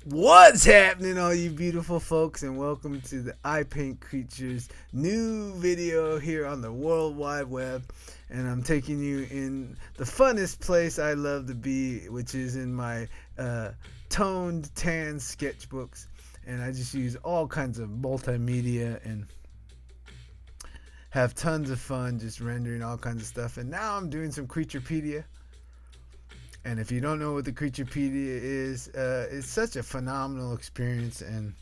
What's happening, all you beautiful folks, and welcome to the Creatures new video here on the World Wide Web. And I'm taking you in the funnest place I love to be, which is in my toned tan sketchbooks. And I just use all kinds of multimedia and have tons of fun just rendering all kinds of stuff. And now I'm doing some Creaturepedia. And if you don't know what the Creaturepedia is, it's such a phenomenal experience and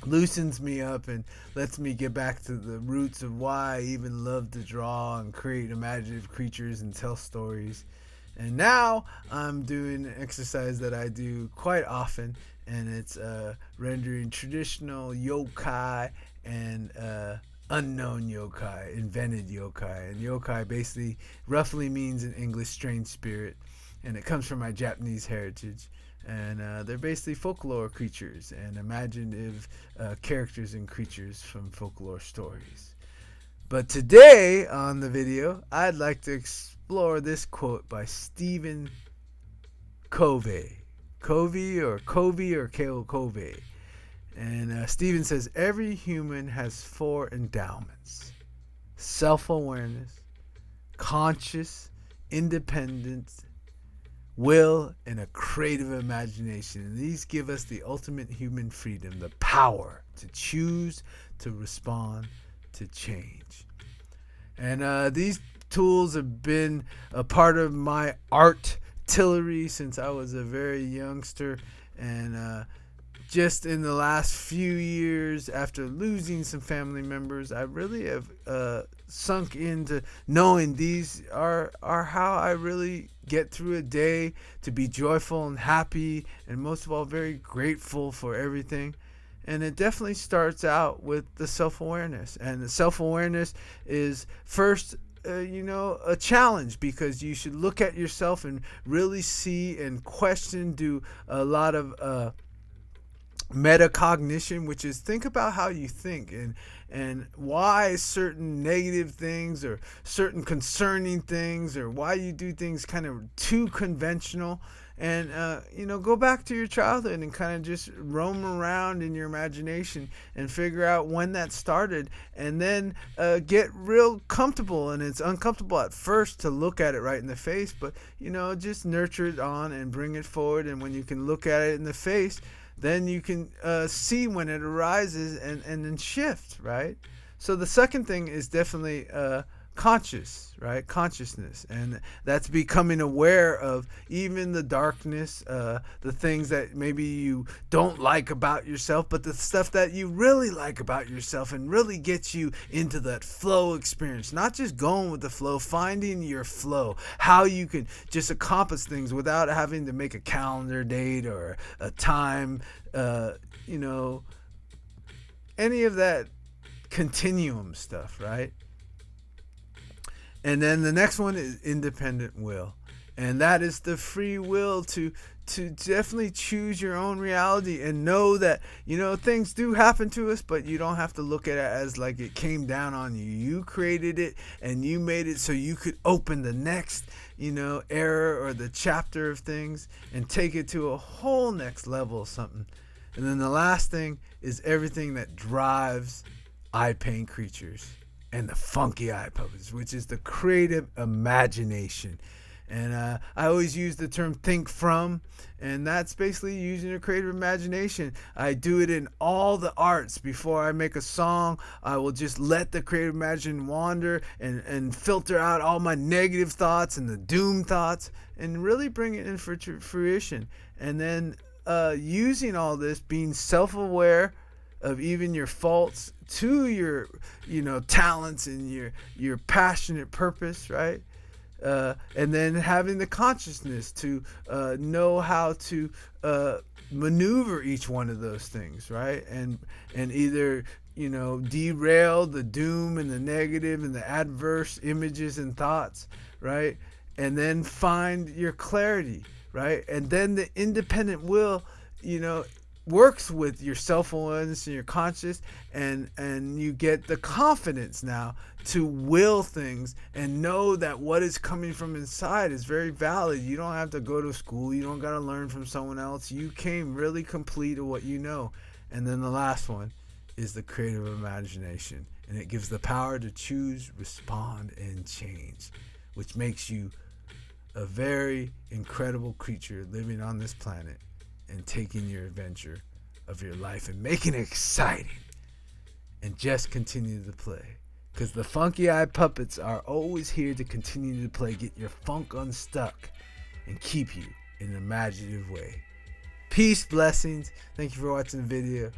loosens me up and lets me get back to the roots of why I even love to draw and create imaginative creatures and tell stories. And now I'm doing an exercise that I do quite often, and it's rendering traditional yokai and unknown yokai, invented yokai. And yokai basically roughly means in English strange spirit. And it comes from my Japanese heritage. And they're basically folklore creatures and imaginative characters and creatures from folklore stories. But today on the video, I'd like to explore this quote by Stephen Covey. Covey or Covey. And Stephen says, every human has 4 endowments: self-awareness, conscious, independence, will, and a creative imagination. And these give us the ultimate human freedom, the power to choose, to respond, to change. And these tools have been a part of my artillery since I was a very youngster. And just in the last few years, after losing some family members, I really have sunk into knowing these are how I really get through a day, to be joyful and happy, and most of all very grateful for everything. And it definitely starts out with the self-awareness. And the self-awareness is first a challenge, because you should look at yourself and really see and question, do a lot of metacognition, which is think about how you think and why certain negative things or certain concerning things, or why you do things kind of too conventional. And go back to your childhood and kind of just roam around in your imagination and figure out when that started, and then get real comfortable. And it's uncomfortable at first to look at it right in the face, but just nurture it on and bring it forward. And when you can look at it in the face, then you can see when it arises and then shift, right? So the second thing is definitely conscious, right? Consciousness. And that's becoming aware of even the darkness, the things that maybe you don't like about yourself, but the stuff that you really like about yourself and really gets you into that flow experience. Not just going with the flow, finding your flow, how you can just accomplish things without having to make a calendar date or a time, any of that continuum stuff, right? And then the next one is independent will. And that is the free will to definitely choose your own reality and know that, things do happen to us, but you don't have to look at it as like it came down on you. You created it and you made it so you could open the next, era or the chapter of things and take it to a whole next level of something. And then the last thing is everything that drives Creatures and the funky eye puppets, which is the creative imagination. And I always use the term think from, and that's basically using your creative imagination. I do it in all the arts. Before I make a song, I will just let the creative imagination wander and filter out all my negative thoughts and the doom thoughts and really bring it in for fruition. And then using all this, being self-aware of even your faults to your talents and your passionate purpose, right? And then having the consciousness to know how to maneuver each one of those things, right? And either derail the doom and the negative and the adverse images and thoughts, right? And then find your clarity, right? And then the independent will, works with your self-awareness and your conscious, and you get the confidence now to will things and know that what is coming from inside is very valid. You don't have to go to school. You don't got to learn from someone else. You came really complete of what you know. And then the last one is the creative imagination, and it gives the power to choose, respond, and change, which makes you a very incredible creature living on this planet and taking your adventure of your life and making it exciting. And just continue to play, because the funky eye puppets are always here to continue to play, get your funk unstuck, and keep you in an imaginative way. Peace, blessings. Thank you for watching the video.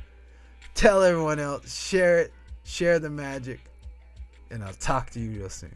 Tell everyone else, share it, share the magic, and I'll talk to you real soon.